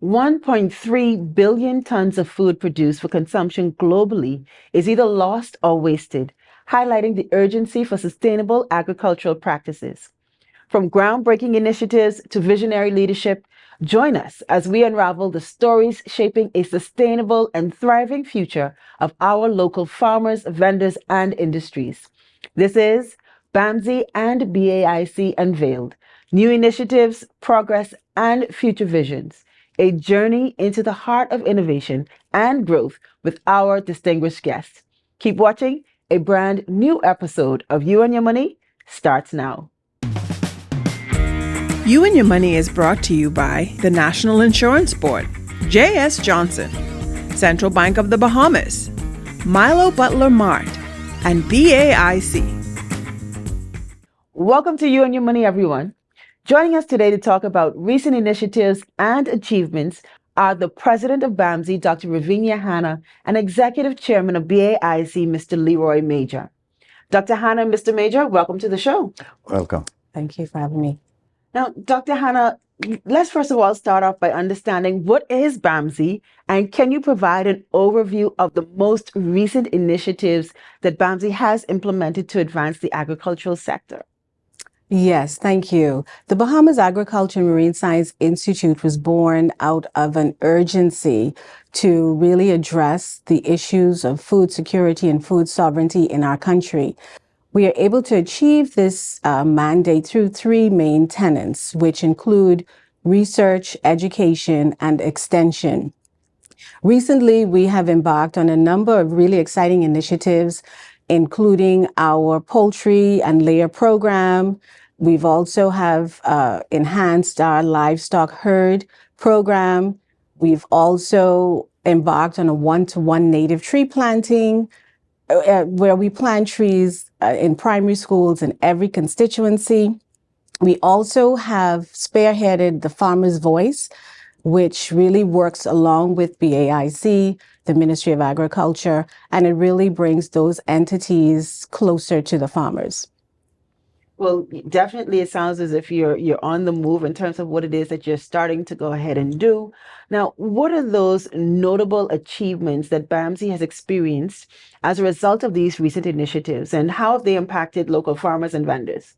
1.3 billion tons of food produced for consumption globally is either lost or wasted, highlighting the urgency for sustainable agricultural practices. From groundbreaking initiatives to visionary leadership, join us as we unravel the stories shaping a sustainable and thriving future of our local farmers, vendors, and industries. This is BAMSI and BAIC Unveiled, New Initiatives, Progress, and Future Visions, a journey into the heart of innovation and growth with our distinguished guests. Keep watching. A brand new episode of You and Your Money starts now. You and Your Money is brought to you by the National Insurance Board, J.S. Johnson, Central Bank of the Bahamas, Milo Butler Mart, and BAIC. Welcome to You and Your Money, everyone. Joining us today to talk about recent initiatives and achievements are the President of BAMSI, Dr. Roveena Hanna, and Executive Chairman of BAIC, Mr. Leroy Major. Dr. Hanna and Mr. Major, welcome to the show. Welcome. Thank you for having me. Now, Dr. Hanna, let's first of all start off by understanding what is BAMSI, and can you provide an overview of the most recent initiatives that BAMSI has implemented to advance the agricultural sector? Yes, thank you. The Bahamas Agriculture and Marine Science Institute was born out of an urgency to really address the issues of food security and food sovereignty in our country. We are able to achieve this mandate through three main tenets, which include research, education, and extension. Recently, we have embarked on a number of really exciting initiatives, including our poultry and layer program. We've also have enhanced our livestock herd program. We've also embarked on a one-to-one native tree planting, where we plant trees in primary schools in every constituency. We also have spearheaded the Farmer's Voice, which really works along with BAIC, the Ministry of Agriculture, and it really brings those entities closer to the farmers. Well, definitely it sounds as if you're on the move in terms of what it is that you're starting to go ahead and do. Now, what are those notable achievements that BAMSI has experienced as a result of these recent initiatives, and how have they impacted local farmers and vendors?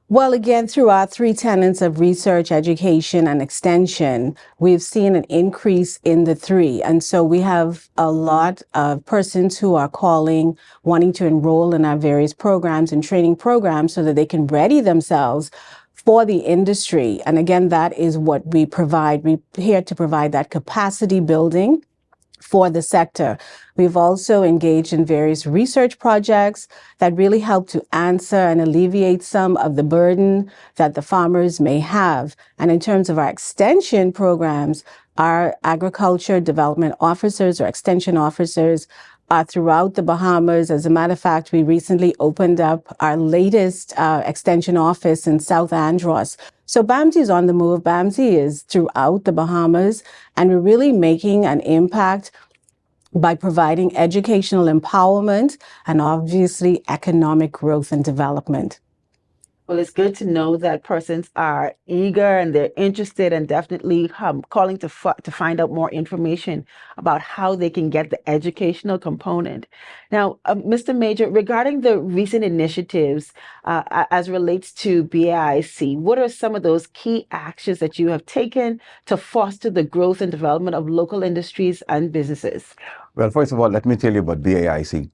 Well, again, through our three tenets of research, education, and extension, we've seen an increase in the three. And so we have a lot of persons who are calling, wanting to enroll in our various programs and training programs so that they can ready themselves for the industry. And again, that is what we provide. We're here to provide that capacity building for the sector. We've also engaged in various research projects that really help to answer and alleviate some of the burden that the farmers may have. And in terms of our extension programs, our agriculture development officers or extension officers are throughout the Bahamas. As a matter of fact, we recently opened up our latest extension office in South Andros. So BAMSI is on the move. BAMSI is throughout the Bahamas, and we're really making an impact by providing educational empowerment and obviously economic growth and development. Well, it's good to know that persons are eager and they're interested, and definitely calling to find out more information about how they can get the educational component. Now, Mr. Major, regarding the recent initiatives as relates to BAIC, what are some of those key actions that you have taken to foster the growth and development of local industries and businesses? Well, first of all, let me tell you about BAIC.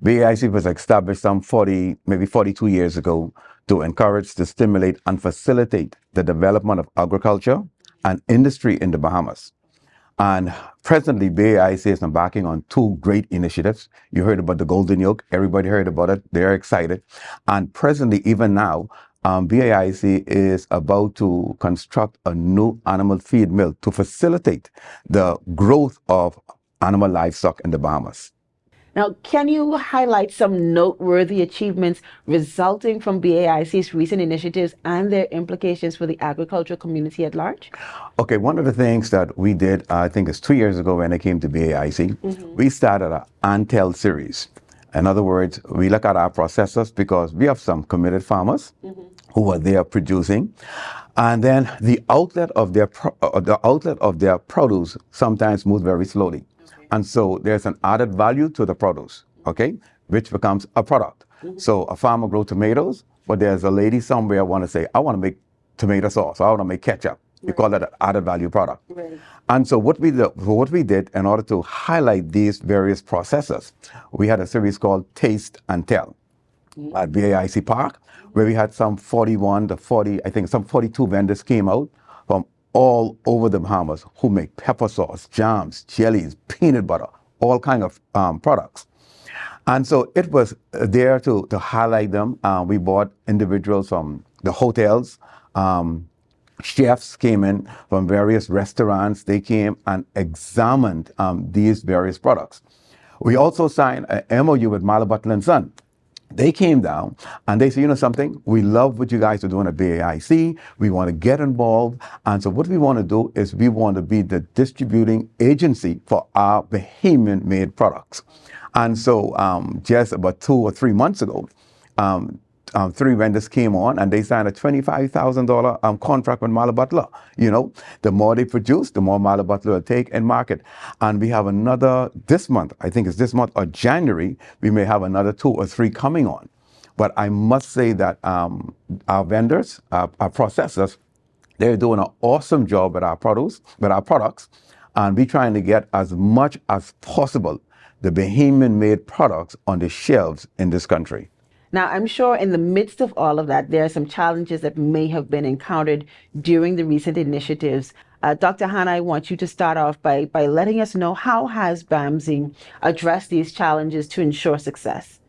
BAIC was established some 42 years ago to encourage, to stimulate, and facilitate the development of agriculture and industry in the Bahamas. And presently, BAIC is embarking on two great initiatives. You heard about the Golden Yoke. Everybody heard about it. They're excited. And presently, even now, BAIC is about to construct a new animal feed mill to facilitate the growth of animal livestock in the Bahamas. Now, can you highlight some noteworthy achievements resulting from BAIC's recent initiatives and their implications for the agricultural community at large? Okay, one of the things that we did, I think it's 2 years ago when I came to BAIC, we started an Unveiled series. In other words, we look at our processors because we have some committed farmers who are there producing, and then the outlet of their produce sometimes moves very slowly, and so there's an added value to the produce, okay, which becomes a product. So a farmer grows tomatoes, but there's a lady somewhere want to say, I want to make tomato sauce, I want to make ketchup. We call that an added value product. And so what we did in order to highlight these various processes, we had a series called Taste and Tell at BAIC Park, where we had some 41 to 40, I think some 42 vendors came out from all over the Bahamas who make pepper sauce, jams, jellies, peanut butter, all kind of products. And so it was there to highlight them. We brought individuals from the hotels, chefs came in from various restaurants. They came and examined these various products. We also signed an MOU with 𝗪𝗧𝗪𝗧𝗪𝗧𝗪𝗧𝗪. They came down and they said, you know something, we love what you guys are doing at BAIC. We want to get involved. And so what we want to do is we want to be the distributing agency for our Bahamian-made products. And so just about 2 or 3 months ago, 3 vendors came on and they signed a $25,000 contract with 𝗪𝗪𝗪𝗧𝗪𝗧𝗪𝗧𝗪𝗧𝗪. You know, the more they produce, the more 𝗪𝗪𝗪𝗪𝗪𝗪 will take and market. And we have another this month, I think it's this month or January, we may have another 2 or 3 coming on. But I must say that our vendors, our processors, they're doing an awesome job with our products, and we're trying to get as much as possible the Bahamian-made products on the shelves in this country. Now, I'm sure in the midst of all of that, there are some challenges that may have been encountered during the recent initiatives. Dr. Hanna, I want you to start off by letting us know, how has BAMSI addressed these challenges to ensure success?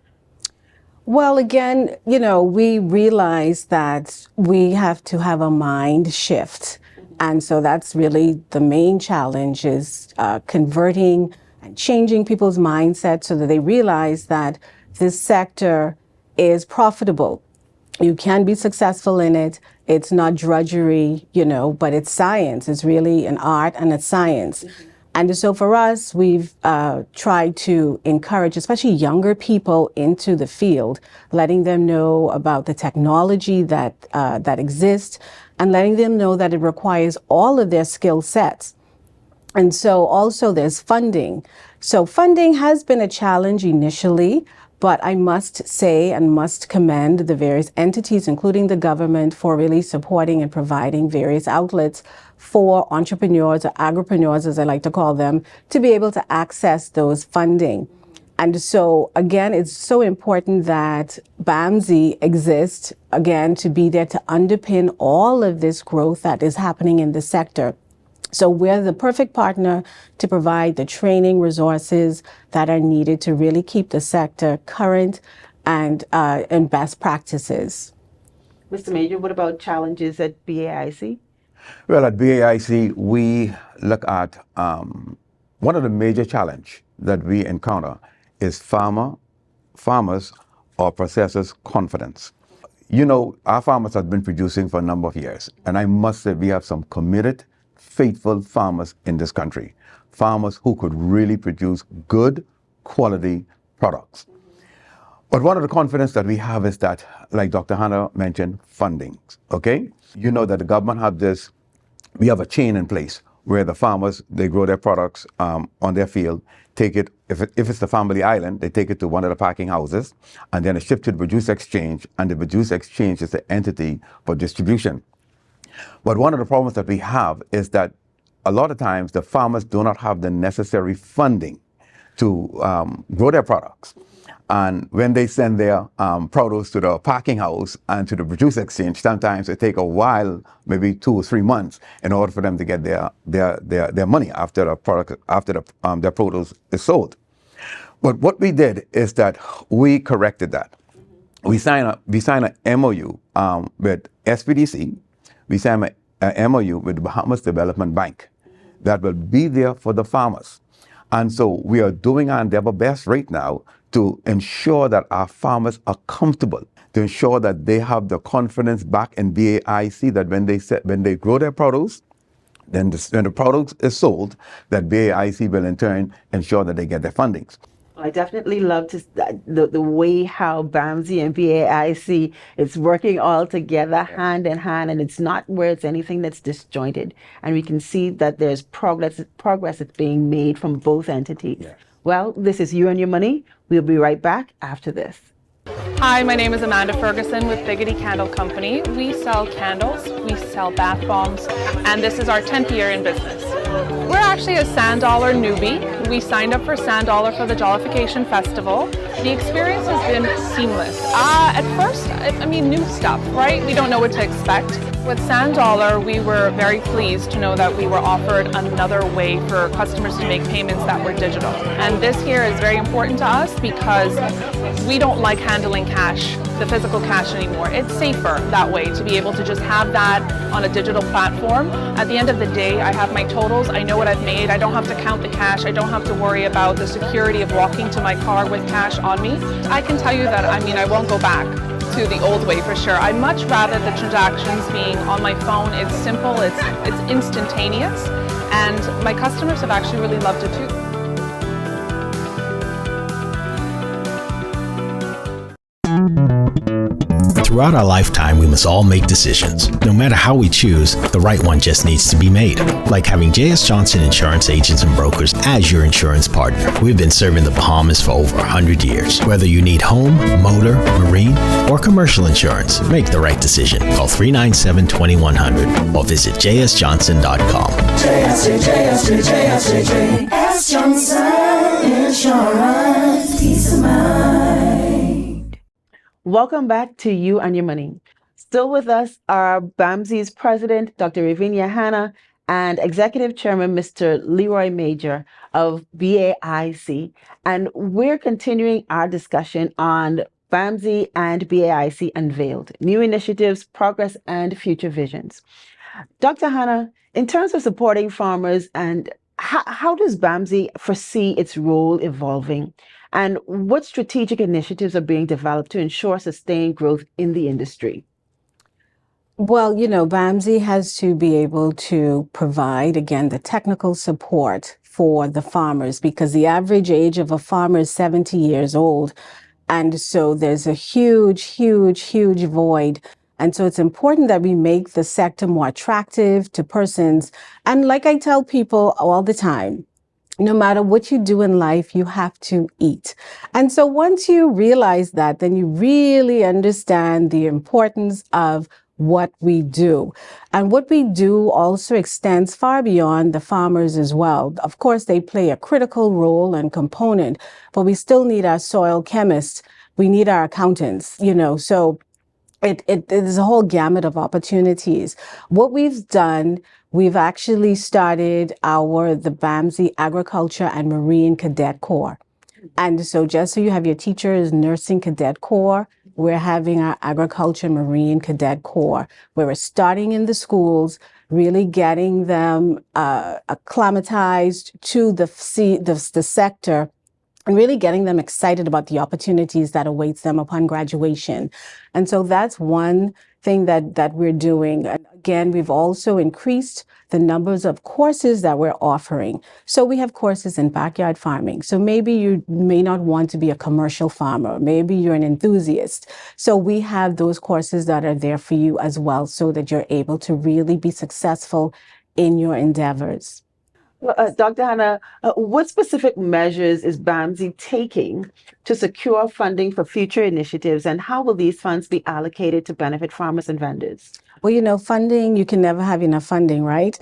Well, again, you know, we realize that we have to have a mind shift. And so that's really the main challenge, is converting and changing people's mindset so that they realize that this sector is profitable. You can be successful in it. It's not drudgery, you know, but it's science. It's really an art and a science. And so for us, we've tried to encourage, especially younger people, into the field, letting them know about the technology that exists, and letting them know that it requires all of their skill sets. And so also there's funding. So funding has been a challenge initially, but I must say and must commend the various entities, including the government, for really supporting and providing various outlets for entrepreneurs, or agripreneurs, as I like to call them, to be able to access those funding. And so, again, it's so important that BAMSI exists, again, to be there to underpin all of this growth that is happening in the sector. So we're the perfect partner to provide the training resources that are needed to really keep the sector current and best practices. Mr. Major, what about challenges at BAIC? Well, at BAIC, we look at one of the major challenges that we encounter is farmers or processors' confidence. You know, our farmers have been producing for a number of years, and I must say we have some committed, faithful farmers in this country, farmers who could really produce good quality products. But one of the confidence that we have is that, like Dr. Hanna mentioned, funding, okay? You know that the government have this, we have a chain in place where the farmers, they grow their products on their field, take it, if it's the family island, they take it to one of the packing houses, and then it's shipped to the produce exchange, and the produce exchange is the entity for distribution. But one of the problems that we have is that a lot of times the farmers do not have the necessary funding to grow their products. And when they send their produce to the packing house and to the produce exchange, sometimes it takes a while, maybe 2 or 3 months, in order for them to get their money after their produce is sold. But what we did is that we corrected that. We signed an MOU with SPDC. We signed an MOU with the Bahamas Development Bank that will be there for the farmers. And so we are doing our endeavor best right now to ensure that our farmers are comfortable, to ensure that they have the confidence back in BAIC that when they grow their produce, then when the product is sold, that BAIC will in turn ensure that they get their fundings. I definitely love the way how BAMSI and BAIC it's working all together hand in hand, and it's not where it's anything that's disjointed. And we can see that there's progress that's being made from both entities. Yes. Well, this is You and Your Money. We'll be right back after this. Hi, my name is Amanda Ferguson with Biggity Candle Company. We sell candles, we sell bath bombs, and this is our 10th year in business. We're actually a Sand Dollar newbie. We signed up for Sand Dollar for the Jollification Festival. The experience has been seamless. At first, I mean, new stuff, right? We don't know what to expect. With Sand Dollar, we were very pleased to know that we were offered another way for customers to make payments that were digital. And this here is very important to us because we don't like handling cash, the physical cash anymore. It's safer that way to be able to just have that on a digital platform. At the end of the day, I have my totals, I know what I've made, I don't have to count the cash, I don't have to worry about the security of walking to my car with cash on me. I can tell you that, I won't go back to the old way for sure. I'd much rather the transactions being on my phone. It's simple, it's instantaneous, and my customers have actually really loved it too. Throughout our lifetime, we must all make decisions. No matter how we choose, the right one just needs to be made. Like having J.S. Johnson Insurance Agents and Brokers as your insurance partner. We've been serving the Bahamas for over 100 years. Whether you need home, motor, marine, or commercial insurance, make the right decision. Call 397-2100 or visit jsjohnson.com. JS Johnson Insurance, peace of mind. Welcome back to You and Your Money. Still with us are BAMSI's president, Dr. Roveena Hanna, and executive chairman, Mr. Leroy Major of BAIC. And we're continuing our discussion on BAMSI and BAIC Unveiled, new initiatives, progress, and future visions. Dr. Hanna, in terms of supporting farmers, and how does BAMSI foresee its role evolving? And what strategic initiatives are being developed to ensure sustained growth in the industry? Well, BAMSI has to be able to provide, again, the technical support for the farmers, because the average age of a farmer is 70 years old. And so there's a huge void. And so it's important that we make the sector more attractive to persons. And like I tell people all the time, no matter what you do in life, you have to eat. And so once you realize that, then you really understand the importance of what we do. And what we do also extends far beyond the farmers as well. Of course, they play a critical role and component, but we still need our soil chemists. We need our accountants, so it is a whole gamut of opportunities. What we've done, we've actually started the BAMSI Agriculture and Marine Cadet Corps. And so just so you have your teachers, Nursing Cadet Corps, we're having our Agriculture Marine Cadet Corps, where we're starting in the schools, really getting them acclimatized to the sector, and really getting them excited about the opportunities that awaits them upon graduation. And so that's one thing that we're doing. And again, we've also increased the numbers of courses that we're offering. So we have courses in backyard farming. So maybe you may not want to be a commercial farmer. Maybe you're an enthusiast. So we have those courses that are there for you as well, so that you're able to really be successful in your endeavors. Dr. Hanna, what specific measures is BAMSI taking to secure funding for future initiatives, and how will these funds be allocated to benefit farmers and vendors? Well, funding, you can never have enough funding, right?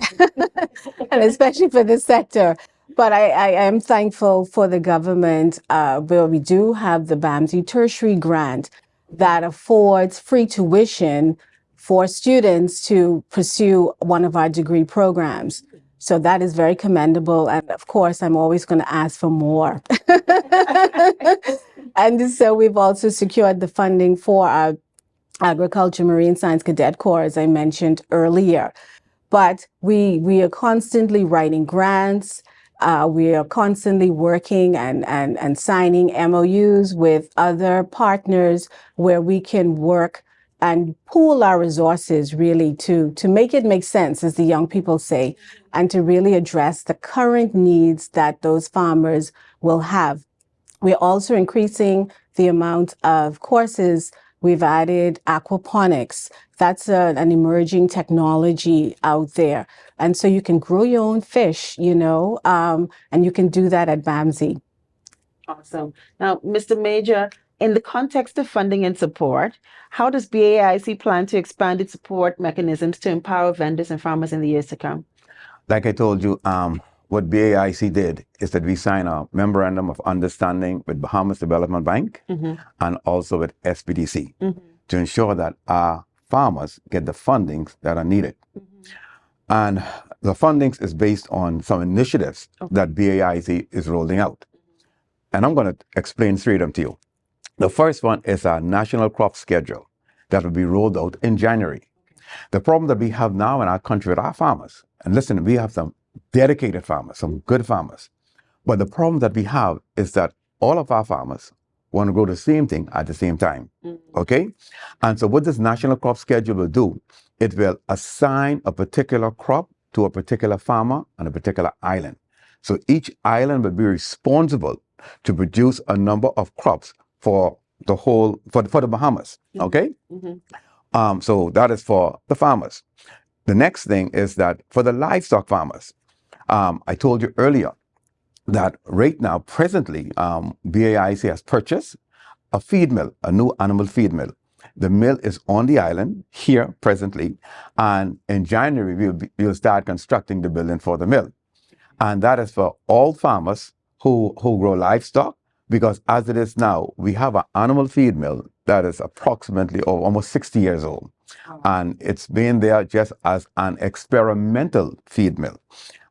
And especially for this sector. But I am thankful for the government, where we do have the BAMSI tertiary grant that affords free tuition for students to pursue one of our degree programs. So that is very commendable. And of course, I'm always going to ask for more. And so we've also secured the funding for our Agriculture Marine Science Cadet Corps, as I mentioned earlier. But we are constantly writing grants. We are constantly working and signing MOUs with other partners where we can work and pool our resources really to make it make sense, as the young people say, and to really address the current needs that those farmers will have. We're also increasing the amount of courses. We've added aquaponics. That's an emerging technology out there. And so you can grow your own fish, and you can do that at BAMSI. Awesome. Now, Mr. Major, in the context of funding and support, how does BAIC plan to expand its support mechanisms to empower vendors and farmers in the years to come? Like I told you, what BAIC did is that we signed a memorandum of understanding with Bahamas Development Bank and also with SPDC to ensure that our farmers get the fundings that are needed. And the fundings is based on some initiatives that BAIC is rolling out. And I'm going to explain three of them to you. The first one is our national crop schedule that will be rolled out in January. The problem that we have now in our country with our farmers, and listen, we have some dedicated farmers, some good farmers. But the problem that we have is that all of our farmers want to grow the same thing at the same time, okay? And so what this national crop schedule will do, it will assign a particular crop to a particular farmer on a particular island. So each island will be responsible to produce a number of crops for the whole, for the Bahamas, okay? So that is for the farmers. The next thing is that for the livestock farmers, I told you earlier that right now, presently, BAIC has purchased a feed mill, a new animal feed mill. The mill is on the island here presently, and in January, we'll start constructing the building for the mill. And that is for all farmers who grow livestock, because as it is now, we have an animal feed mill that is approximately almost 60 years old. And it's been there just as an experimental feed mill.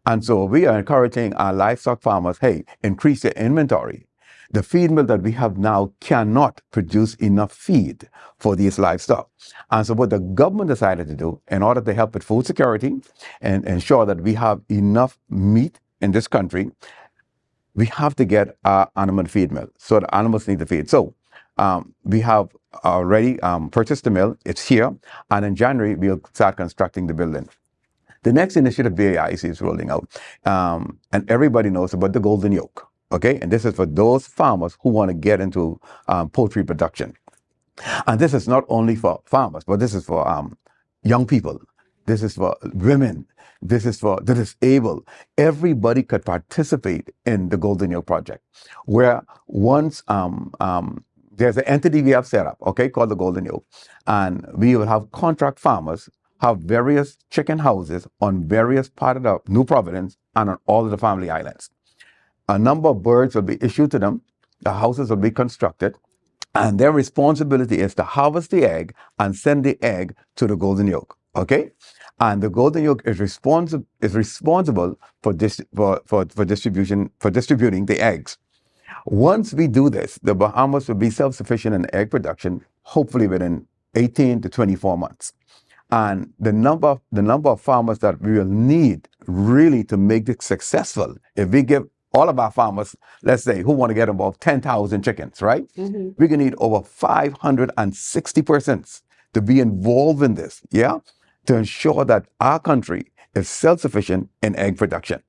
And so we are encouraging our livestock farmers, hey, increase your inventory. The feed mill that we have now cannot produce enough feed for these livestock. And so what the government decided to do in order to help with food security and ensure that we have enough meat in this country, we have to get our animal feed mill. So the animals need the feed. So we have already purchased the mill. It's here. And in January, we'll start constructing the building. The next initiative BAIC is rolling out, and everybody knows about the golden yolk, okay? And this is for those farmers who want to get into poultry production. And this is not only for farmers, but this is for young people. This is for women. This is for the disabled. Everybody could participate in the Golden Yolk Project, where once there's an entity we have set up, okay, called the Golden Yolk, and we will have contract farmers have various chicken houses on various parts of the New Providence and on all of the family islands. A number of birds will be issued to them. The houses will be constructed, and their responsibility is to harvest the egg and send the egg to the Golden Yolk, okay? And the Golden Yolk is responsible for distributing the eggs. Once we do this, the Bahamas will be self-sufficient in egg production, hopefully within 18 to 24 months. And the number of farmers that we will need really to make this successful, if we give all of our farmers, let's say, who want to get about 10,000 chickens, right? We're going to need over 560 persons to be involved in this, yeah? To ensure that our country is self-sufficient in egg production.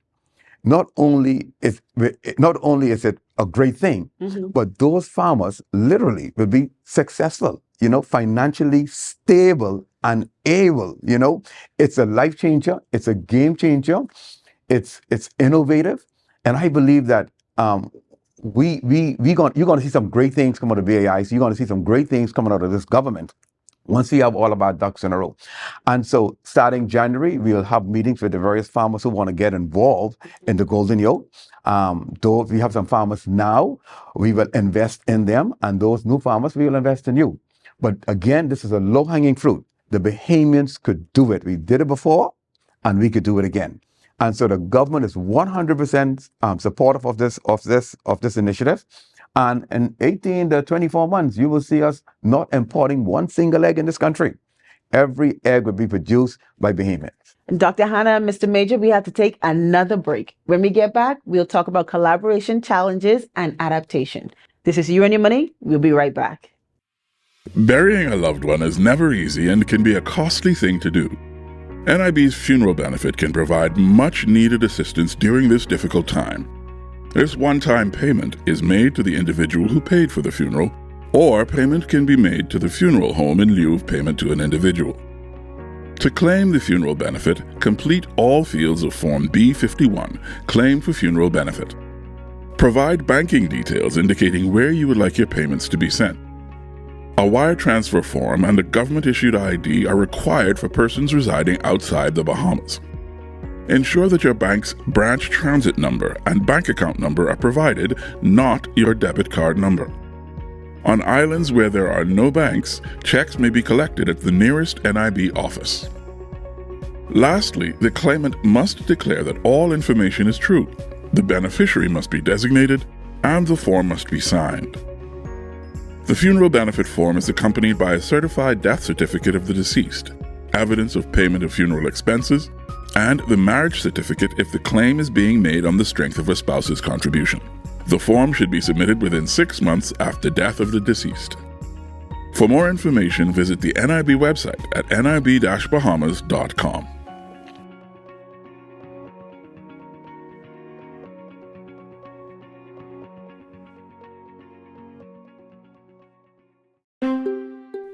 Not only is it a great thing, but those farmers literally will be successful, financially stable and able, It's a life changer. It's a game changer. It's innovative. And I believe that you're going to see some great things come out of BAIC. You're going to see some great things coming out of this government once we have all of our ducks in a row. And so starting January, we'll have meetings with the various farmers who want to get involved in the Golden Yolk. Though we have some farmers now, we will invest in them, and those new farmers, we will invest in you. But again, this is a low-hanging fruit. The Bahamians could do it. We did it before, and we could do it again. And so the government is 100% supportive of this initiative. And in 18 to 24 months, you will see us not importing one single egg in this country. Every egg will be produced by Bahamians. Dr. Hanna and Mr. Major, we have to take another break. When we get back, we'll talk about collaboration, challenges, and adaptation. This is You and Your Money. We'll be right back. Burying a loved one is never easy and can be a costly thing to do. NIB's funeral benefit can provide much-needed assistance during this difficult time. This one-time payment is made to the individual who paid for the funeral, or payment can be made to the funeral home in lieu of payment to an individual. To claim the funeral benefit, complete all fields of Form B51, Claim for Funeral Benefit. Provide banking details indicating where you would like your payments to be sent. A wire transfer form and a government-issued ID are required for persons residing outside the Bahamas. Ensure that your bank's branch transit number and bank account number are provided, not your debit card number. On islands where there are no banks, checks may be collected at the nearest NIB office. Lastly, the claimant must declare that all information is true. The beneficiary must be designated, and the form must be signed. The funeral benefit form is accompanied by a certified death certificate of the deceased, evidence of payment of funeral expenses, and the marriage certificate if the claim is being made on the strength of a spouse's contribution. The form should be submitted within 6 months after death of the deceased. For more information, visit the NIB website at nib-bahamas.com.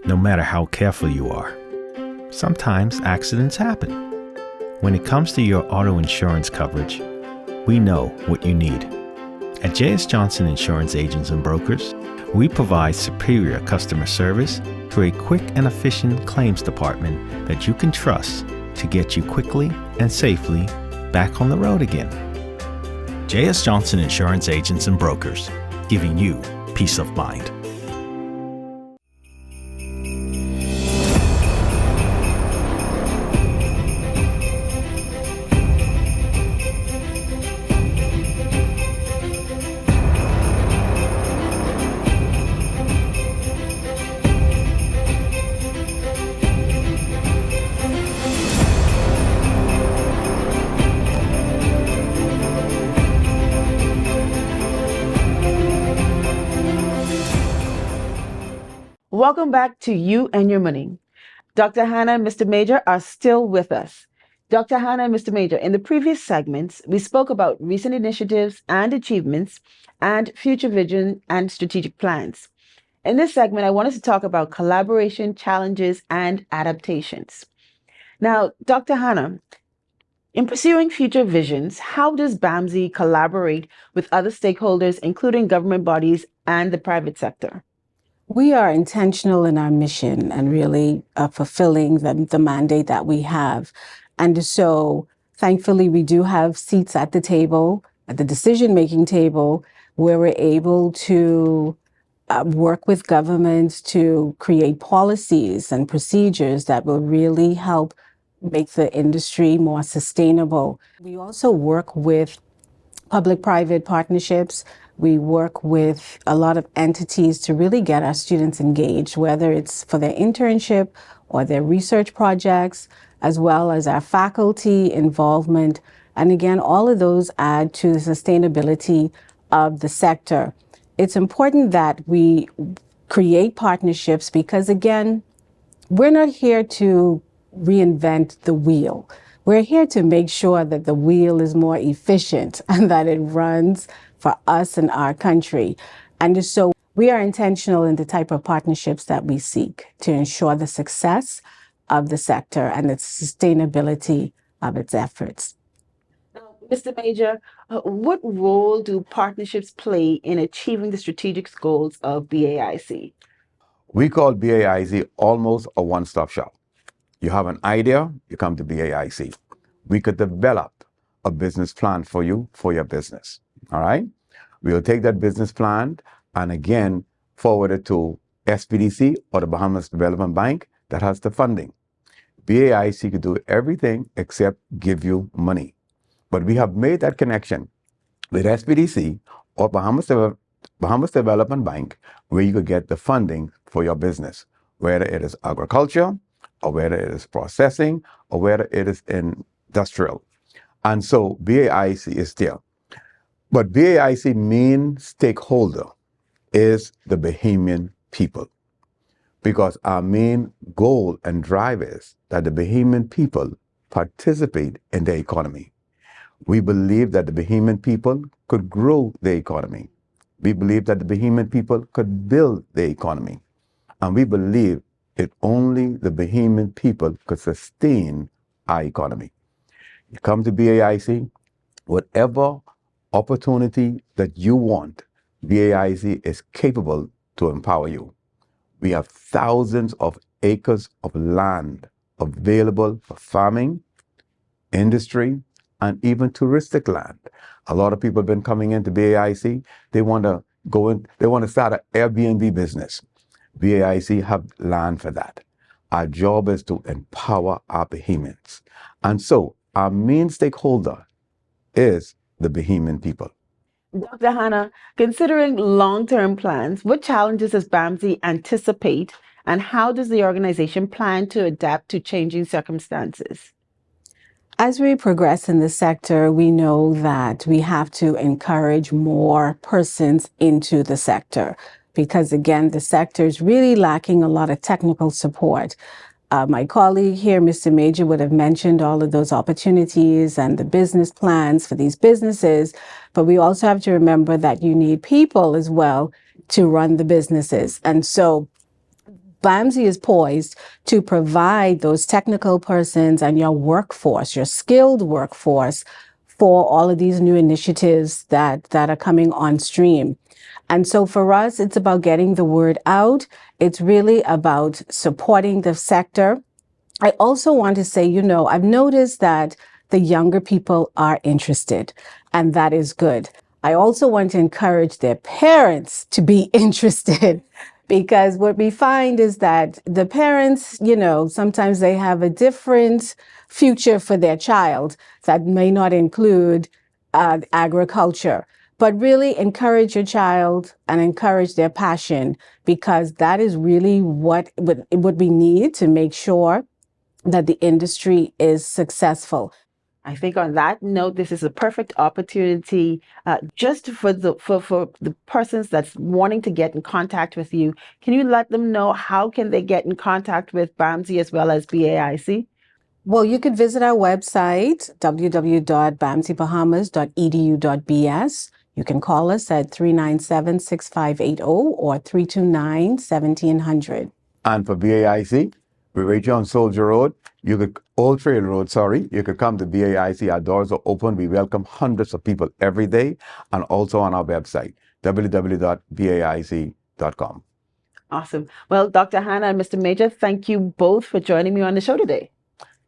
No matter how careful you are, sometimes accidents happen. When it comes to your auto insurance coverage, we know what you need. At J.S. Johnson Insurance Agents and Brokers, we provide superior customer service through a quick and efficient claims department that you can trust to get you quickly and safely back on the road again. J.S. Johnson Insurance Agents and Brokers, giving you peace of mind. Welcome back to You and Your Money. Dr. Hanna and Mr. Major are still with us. Dr. Hanna and Mr. Major, in the previous segments, we spoke about recent initiatives and achievements and future vision and strategic plans. In this segment, I wanted to talk about collaboration, challenges, and adaptations. Now, Dr. Hanna, in pursuing future visions, how does BAMSI collaborate with other stakeholders, including government bodies and the private sector? We are intentional in our mission and really fulfilling the mandate that we have. And so thankfully, we do have seats at the table, at the decision-making table, where we're able to work with governments to create policies and procedures that will really help make the industry more sustainable. We also work with public-private partnerships. We work with a lot of entities to really get our students engaged, whether it's for their internship or their research projects, as well as our faculty involvement. And again, all of those add to the sustainability of the sector. It's important that we create partnerships because, again, we're not here to reinvent the wheel. We're here to make sure that the wheel is more efficient and that it runs for us and our country. And so we are intentional in the type of partnerships that we seek to ensure the success of the sector and the sustainability of its efforts. Now, Mr. Major, what role do partnerships play in achieving the strategic goals of BAIC? We call BAIC almost a one-stop shop. You have an idea, you come to BAIC. We could develop a business plan for you, for your business. All right? We'll take that business plan and again, forward it to SPDC or the Bahamas Development Bank that has the funding. BAIC could do everything except give you money. But we have made that connection with SPDC or Bahamas Development Bank where you could get the funding for your business, whether it is agriculture or whether it is processing or whether it is industrial. And so BAIC is there. But BAIC main stakeholder is the Bahamian people, because our main goal and drive is that the Bahamian people participate in the economy. We believe that the Bahamian people could grow their economy. We believe that the Bahamian people could build their economy. And we believe that only the Bahamian people could sustain our economy. You come to BAIC, whatever opportunity that you want, BAIC is capable to empower you. We have thousands of acres of land available for farming, industry, and even touristic land. A lot of people have been coming into BAIC. They want to start an Airbnb business. BAIC have land for that. Our job is to empower our Bahamians. And so our main stakeholder is the Bahamian people. Dr. Hanna, considering long-term plans, what challenges does BAMSI anticipate, and how does the organization plan to adapt to changing circumstances? As we progress in the sector, we know that we have to encourage more persons into the sector because, again, the sector is really lacking a lot of technical support. My colleague here, Mr. Major, would have mentioned all of those opportunities and the business plans for these businesses, but we also have to remember that you need people as well to run the businesses. And so BAMSI is poised to provide those technical persons and your workforce, your skilled workforce, for all of these new initiatives that are coming on stream. And so for us, it's about getting the word out. It's really about supporting the sector. I also want to say, I've noticed that the younger people are interested, and that is good. I also want to encourage their parents to be interested. Because what we find is that the parents, sometimes they have a different future for their child that may not include agriculture. But really encourage your child and encourage their passion, because that is really what we need to make sure that the industry is successful. I think on that note, this is a perfect opportunity just for the persons that's wanting to get in contact with you. Can you let them know how can they get in contact with BAMSI as well as BAIC? Well, you could visit our website, www.bamsibahamas.edu.bs. You can call us at 397-6580 or 329-1700. And for BAIC, we're right here on Soldier Road. Old Trail Road, sorry. You could come to BAIC. Our doors are open. We welcome hundreds of people every day, and also on our website, www.baic.com. Awesome. Well, Dr. Hanna and Mr. Major, thank you both for joining me on the show today.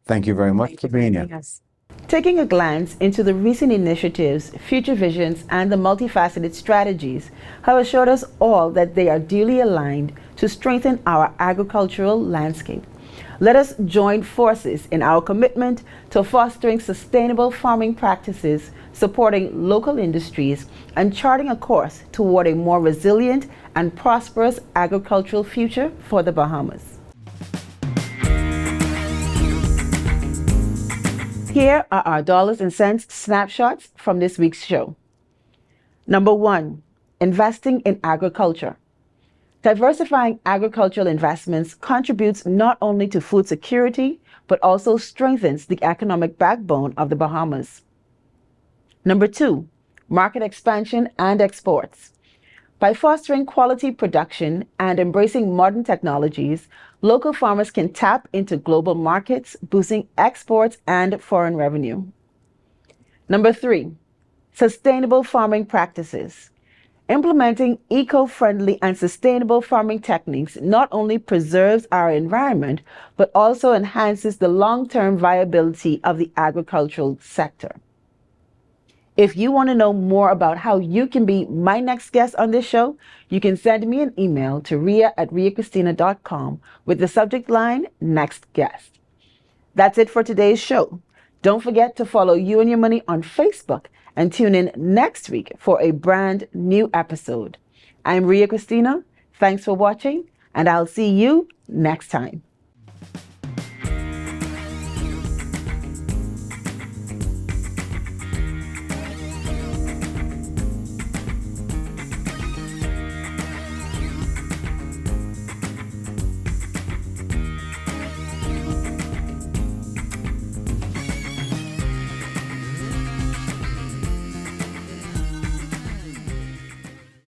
Thank you very much for being here. Yes. Taking a glance into the recent initiatives, future visions, and the multifaceted strategies have assured us all that they are duly aligned to strengthen our agricultural landscape. Let us join forces in our commitment to fostering sustainable farming practices, supporting local industries, and charting a course toward a more resilient and prosperous agricultural future for the Bahamas. Here are our dollars and cents snapshots from this week's show. Number 1, investing in agriculture. Diversifying agricultural investments contributes not only to food security, but also strengthens the economic backbone of the Bahamas. Number 2, market expansion and exports. By fostering quality production and embracing modern technologies, local farmers can tap into global markets, boosting exports and foreign revenue. Number 3, sustainable farming practices. Implementing eco-friendly and sustainable farming techniques not only preserves our environment, but also enhances the long-term viability of the agricultural sector. If you want to know more about how you can be my next guest on this show, you can send me an email to ria@riacristina.com with the subject line, Next Guest. That's it for today's show. Don't forget to follow You and Your Money on Facebook and tune in next week for a brand new episode. I'm Ria Cristina. Thanks for watching, and I'll see you next time.